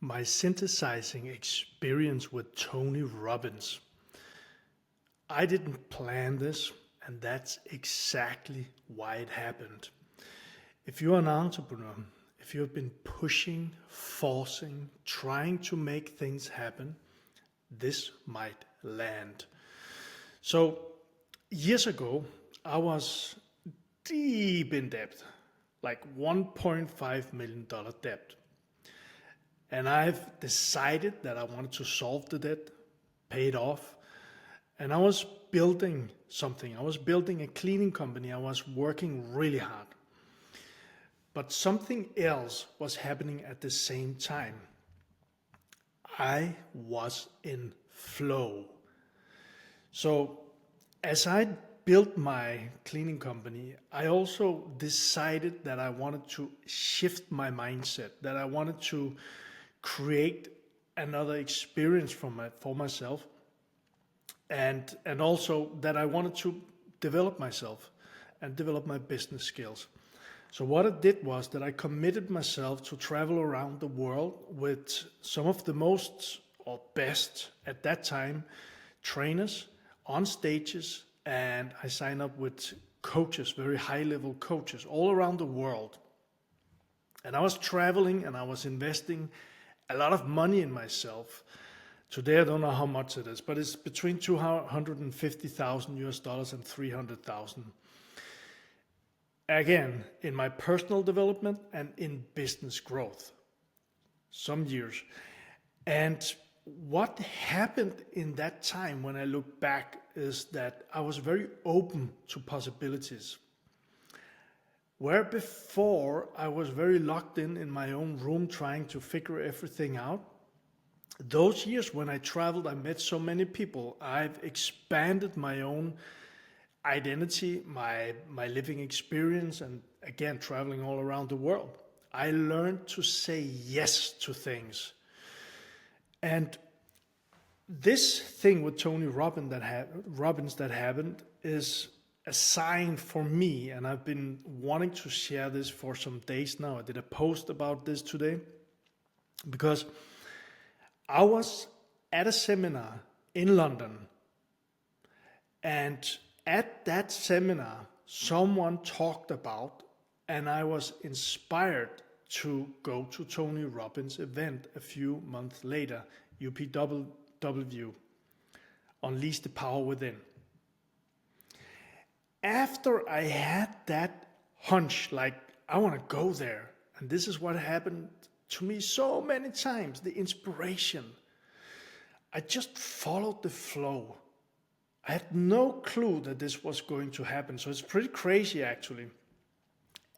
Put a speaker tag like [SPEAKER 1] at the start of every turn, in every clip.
[SPEAKER 1] my synthesizing experience with Tony Robbins. I didn't plan this, and that's exactly why it happened. If you're an entrepreneur, if you've been pushing, forcing, trying to make things happen, this might land. So, years ago, I was deep in debt, like $1.5 million debt. And I've decided that I wanted to solve the debt, pay it off. And I was building something. I was building a cleaning company. I was working really hard. But something else was happening at the same time. I was in flow. So as I built my cleaning company, I also decided that I wanted to shift my mindset, that I wanted to create another experience for myself, and also that I wanted to develop myself and develop my business skills. So what I did was that I committed myself to travel around the world with some of the most or best at that time trainers on stages, and I signed up with coaches, very high-level coaches all around the world. And I was traveling and I was investing a lot of money in myself. Today I don't know how much it is, but it's between $250,000 and $300,000. Again, in my personal development and in business growth, some years. And what happened in that time when I look back is that I was very open to possibilities. Where before I was very locked in my own room trying to figure everything out, those years when I traveled, I met so many people. I've expanded my own identity, my living experience, and again, traveling all around the world. I learned to say yes to things. And this thing with Tony Robbins that happened is a sign for me, and I've been wanting to share this for some days now. I did a post about this today because I was at a seminar in London, and at that seminar, someone talked about, and I was inspired to go to Tony Robbins' event a few months later, UPW, Unleash the Power Within. After I had that hunch, like I want to go there, and this is what happened to me so many times, the inspiration. I just followed the flow. I had no clue that this was going to happen, so it's pretty crazy actually.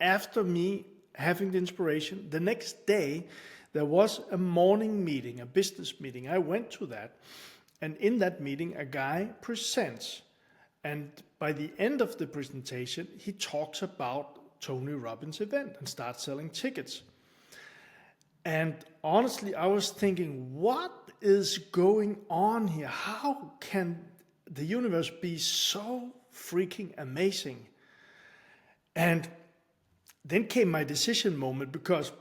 [SPEAKER 1] After me having the inspiration, the next day there was a morning meeting, a business meeting. I went to that, and in that meeting a guy presents, and by the end of the presentation he talks about Tony Robbins' event and starts selling tickets. And honestly, I was thinking, what is going on here? How can the universe be so freaking amazing? And then came my decision moment, because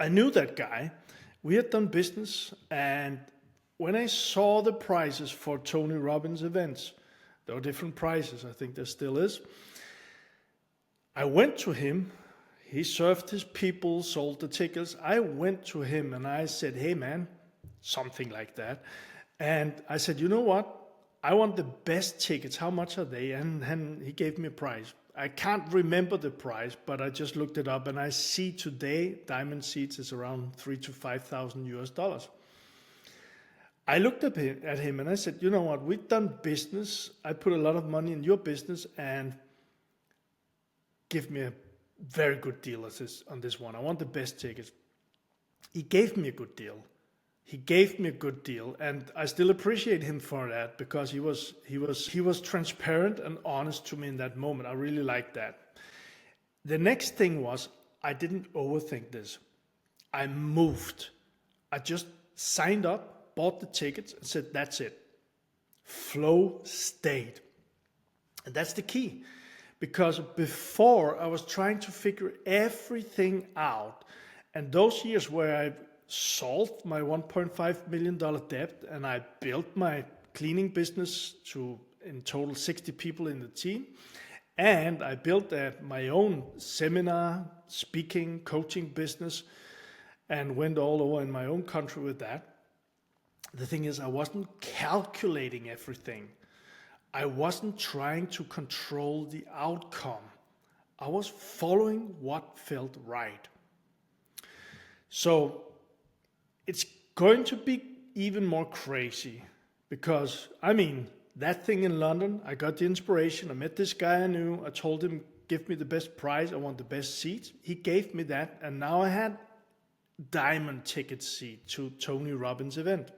[SPEAKER 1] I knew that guy. We had done business, and when I saw the prices for Tony Robbins events, there were different prices, I think there still is. I went to him. He served his people, sold the tickets. I went to him and I said, hey man, something like that. And I said, you know what? I want the best tickets. How much are they? And he gave me a price. I can't remember the price, but I just looked it up, and I see today diamond seats is around $3,000 to $5,000. I looked at him and I said, you know what? We've done business. I put a lot of money in your business, and give me a very good deal on this one. I want the best tickets. He gave me a good deal. And I still appreciate him for that, because he was transparent and honest to me in that moment. I really liked that. The next thing was, I didn't overthink this. I moved. I just signed up, bought the tickets, and said, that's it. Flow stayed. And that's the key. Because before I was trying to figure everything out, and those years where I solved my $1.5 million debt, and I built my cleaning business to in total 60 people in the team. And I built my own seminar, speaking, coaching business, and went all over in my own country with that. The thing is, I wasn't calculating everything. I wasn't trying to control the outcome. I was following what felt right. So it's going to be even more crazy because, that thing in London, I got the inspiration. I met this guy I knew. I told him, give me the best price. I want the best seats. He gave me that. And now I had diamond ticket seat to Tony Robbins event.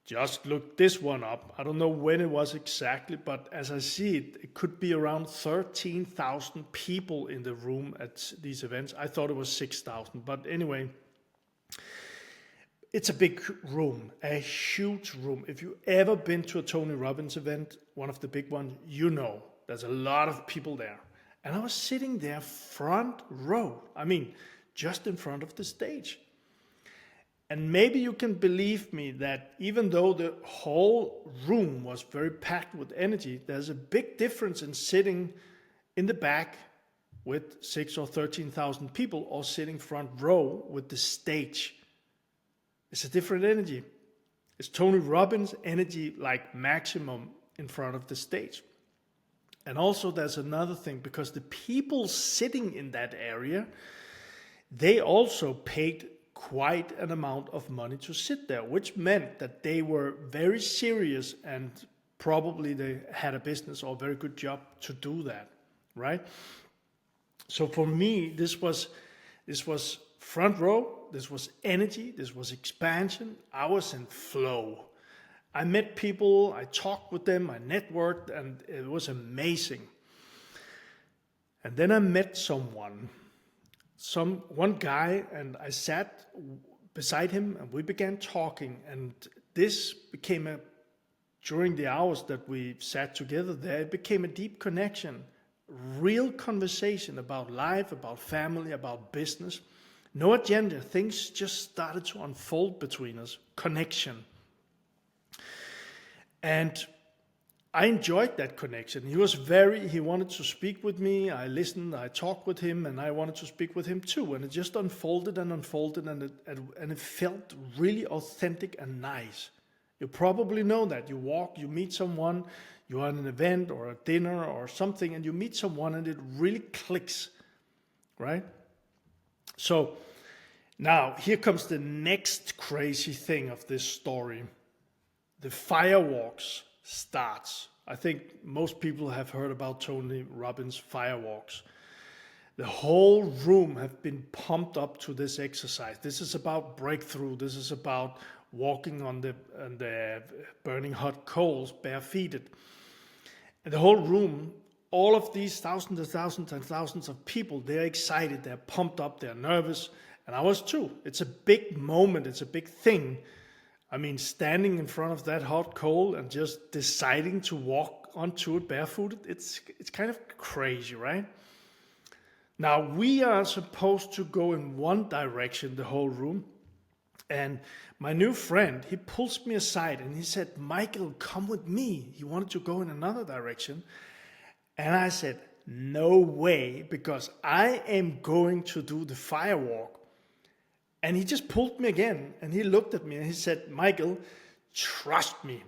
[SPEAKER 1] Just look this one up. I don't know when it was exactly, but as I see it, it could be around 13,000 people in the room at these events. I thought it was 6,000, but anyway, it's a big room, a huge room. If you've ever been to a Tony Robbins event, one of the big ones, there's a lot of people there. And I was sitting there front row, just in front of the stage. And maybe you can believe me that even though the whole room was very packed with energy, there's a big difference in sitting in the back with 6 or 13,000 people or sitting front row with the stage. It's a different energy. It's Tony Robbins energy, like maximum in front of the stage. And also there's another thing, because the people sitting in that area, they also paid quite an amount of money to sit there, which meant that they were very serious and probably they had a business or a very good job to do that, right? So for me, this was front row, this was energy, this was expansion. I was in flow. I met people, I talked with them, I networked, and it was amazing. And then I met one guy, and I sat beside him and we began talking, and this became during the hours that we sat together there, it became a deep connection, real conversation about life, about family, about business. No agenda, things just started to unfold between us, connection. And I enjoyed that connection. He wanted to speak with me. I listened, I talked with him, and I wanted to speak with him too. And it just unfolded, and it felt really authentic and nice. You probably know that. You meet someone, you're at an event or a dinner or something, and you meet someone and it really clicks, right? So now here comes the next crazy thing of this story. The firewalks starts. I think most people have heard about Tony Robbins firewalks. The whole room have been pumped up to this exercise. This is about breakthrough. This is about walking on the burning hot coals barefooted. And the whole room, all of these thousands and thousands and thousands of people, they're excited, they're pumped up, they're nervous. And I was too. It's a big moment. It's a big thing. Standing in front of that hot coal and just deciding to walk onto it barefooted, it's kind of crazy, right? Now, we are supposed to go in one direction, the whole room. And my new friend, he pulls me aside and he said, Michael, come with me. He wanted to go in another direction. And I said, no way, because I am going to do the firewalk. And he just pulled me again, and he looked at me and he said, Michael, trust me.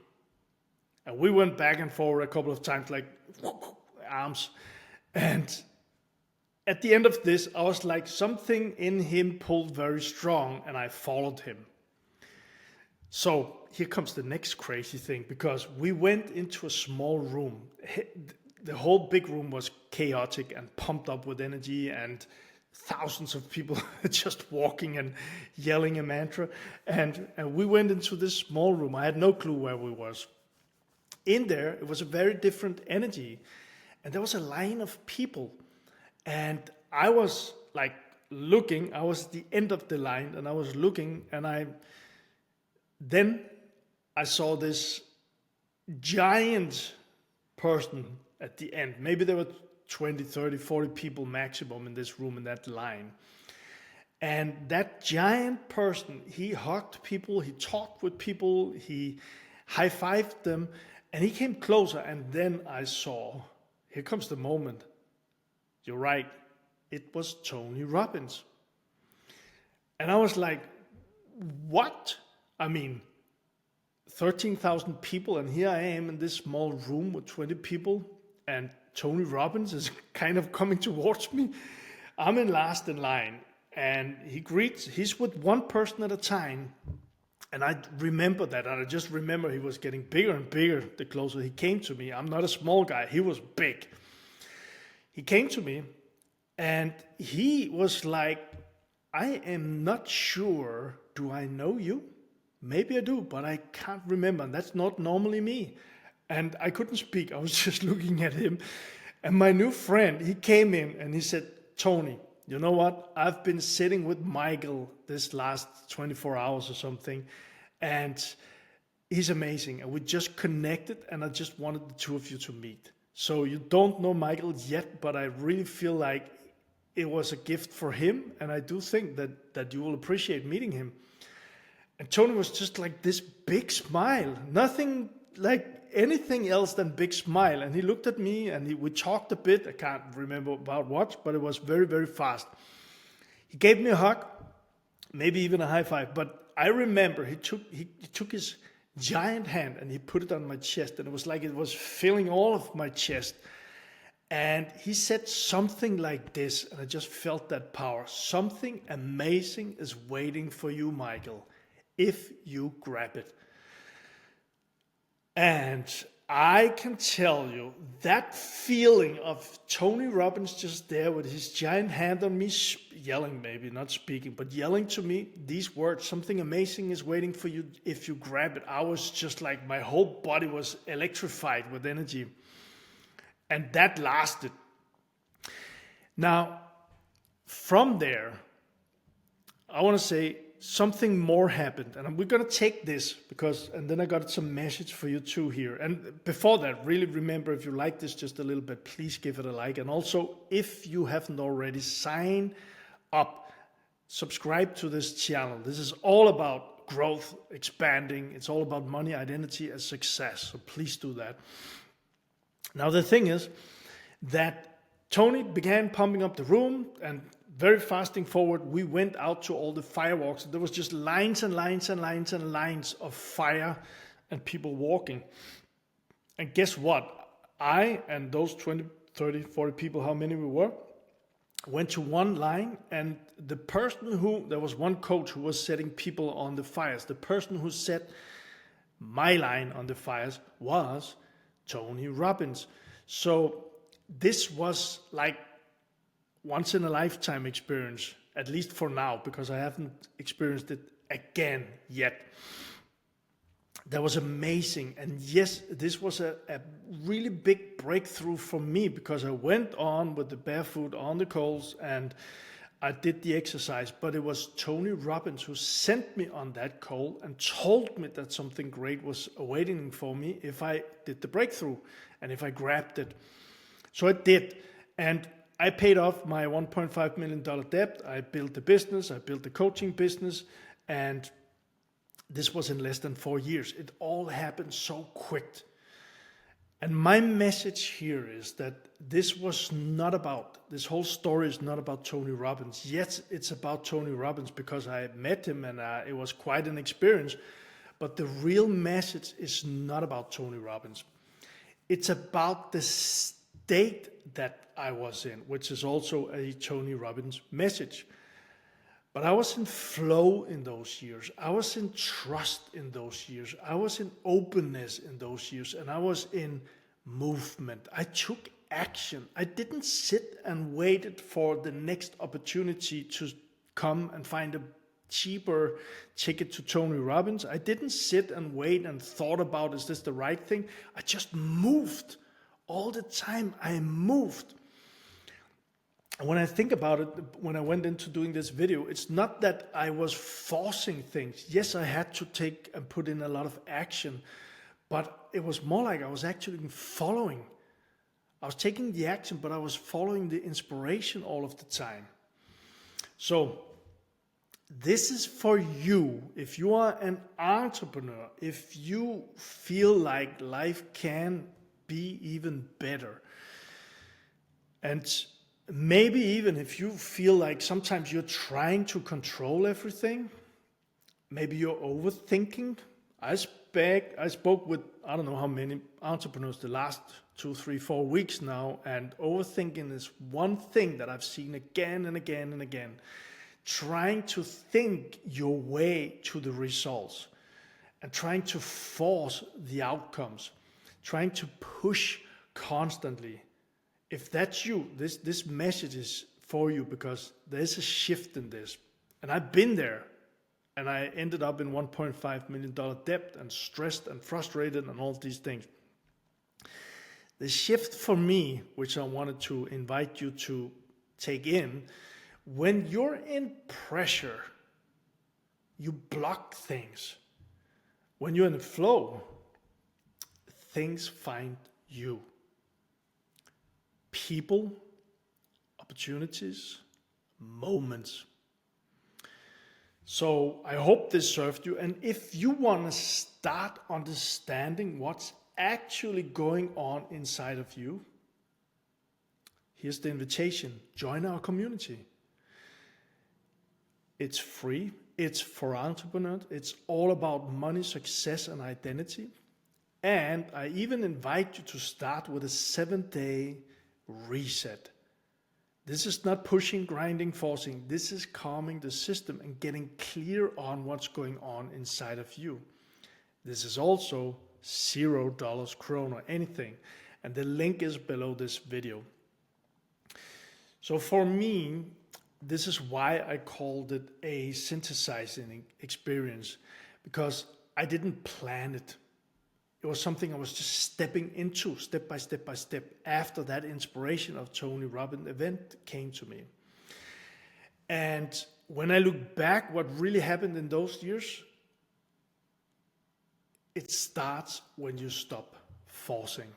[SPEAKER 1] And we went back and forward a couple of times, like arms. And at the end of this, I was like, something in him pulled very strong, and I followed him. So here comes the next crazy thing, because we went into a small room. The whole big room was chaotic and pumped up with energy, and thousands of people just walking and yelling a mantra. And we went into this small room. I had no clue where we was. In there, it was a very different energy. And there was a line of people. And I was like looking, I was at the end of the line, and I was looking, and then I saw this giant person at the end. Maybe there were 20, 30, 40 people maximum in this room, in that line. And that giant person, he hugged people, he talked with people, he high-fived them, and he came closer. And then I saw, here comes the moment. You're right, it was Tony Robbins. And I was like, what? I mean, 13,000 people, and here I am in this small room with 20 people, and Tony Robbins is kind of coming towards me. I'm in last in line, and he's with one person at a time. And I remember that, and I just remember he was getting bigger and bigger the closer he came to me. I'm not a small guy, he was big. He came to me, and he was like, I am not sure, do I know you? Maybe I do, but I can't remember. And that's not normally me. And I couldn't speak, I was just looking at him. And my new friend, he came in and he said, Tony, you know what? I've been sitting with Michael this last 24 hours or something, and he's amazing. And we just connected, and I just wanted the two of you to meet. So you don't know Michael yet, but I really feel like it was a gift for him, and I do think that you will appreciate meeting him. And Tony was just like this big smile, nothing like anything else than big smile. And he looked at me, and we talked a bit. I can't remember about what, but it was very, very fast. He gave me a hug, maybe even a high five. But I remember he took his giant hand and he put it on my chest, and it was like it was filling all of my chest. And he said something like this, and I just felt that power. Something amazing is waiting for you, Michael, if you grab it. And I can tell you that feeling of Tony Robbins just there with his giant hand on me, yelling, maybe not speaking, but yelling to me these words, something amazing is waiting for you if you grab it. I was just like, my whole body was electrified with energy. And that lasted. Now, from there, I want to say something more happened. And we're going to take this and then I got some message for you too here. And before that, really remember, if you like this just a little bit, please give it a like. And also, if you haven't already, sign up, subscribe to this channel. This is all about growth, expanding. It's all about money, identity, and success. So please do that. Now, the thing is that Tony began pumping up the room, and very fasting forward, we went out to all the fireworks. There was just lines and lines and lines and lines of fire and people walking. And guess what? I and those 20, 30, 40 people, how many we were, went to one line, and there was one coach who was setting people on the fires. The person who set my line on the fires was Tony Robbins. So this was like once in a lifetime experience, at least for now, because I haven't experienced it again yet. That was amazing. And yes, this was a really big breakthrough for me, because I went on with the barefoot on the coals and I did the exercise, but it was Tony Robbins who sent me on that coal and told me that something great was awaiting for me if I did the breakthrough and if I grabbed it. So I did. And I paid off my $1.5 million debt. I built the business. I built the coaching business. And this was in less than 4 years. It all happened so quick. And my message here is that this whole story is not about Tony Robbins. Yes, it's about Tony Robbins because I met him and it was quite an experience. But the real message is not about Tony Robbins. It's about the state that I was in, which is also a Tony Robbins message. But I was in flow in those years. I was in trust in those years. I was in openness in those years. And I was in movement. I took action. I didn't sit and waited for the next opportunity to come and find a cheaper ticket to Tony Robbins. I didn't sit and wait and thought about, is this the right thing? I just moved. All the time I moved. And when I think about it, when I went into doing this video, it's not that I was forcing things. Yes, I had to take and put in a lot of action, but it was more like I was actually following. I was taking the action, but I was following the inspiration all of the time. So this is for you. If you are an entrepreneur, if you feel like life can be even better, and maybe even if you feel like sometimes you're trying to control everything, maybe you're overthinking. I spoke with I don't know how many entrepreneurs the last 2, 3, 4 weeks now, and overthinking is one thing that I've seen again and again and again. Trying to think your way to the results and trying to force the outcomes, trying to push constantly. If that's you, this message is for you, because there's a shift in this. And I've been there, and I ended up in $1.5 million debt and stressed and frustrated and all these things. The shift for me, which I wanted to invite you to take in, when you're in pressure, you block things. When you're in the flow, things find you. People, opportunities, moments. So I hope this served you. And if you want to start understanding what's actually going on inside of you, here's the invitation. Join our community. It's free. It's for entrepreneurs. It's all about money, success, and identity. And I even invite you to start with a 7-day reset. This is not pushing, grinding, forcing. This is calming the system and getting clear on what's going on inside of you. This is also $0 krona, anything. And the link is below this video. So for me, this is why I called it a synthesizing experience, because I didn't plan it. It was something I was just stepping into step by step by step after that inspiration of Tony Robbins event came to me. And when I look back, what really happened in those years, it starts when you stop forcing.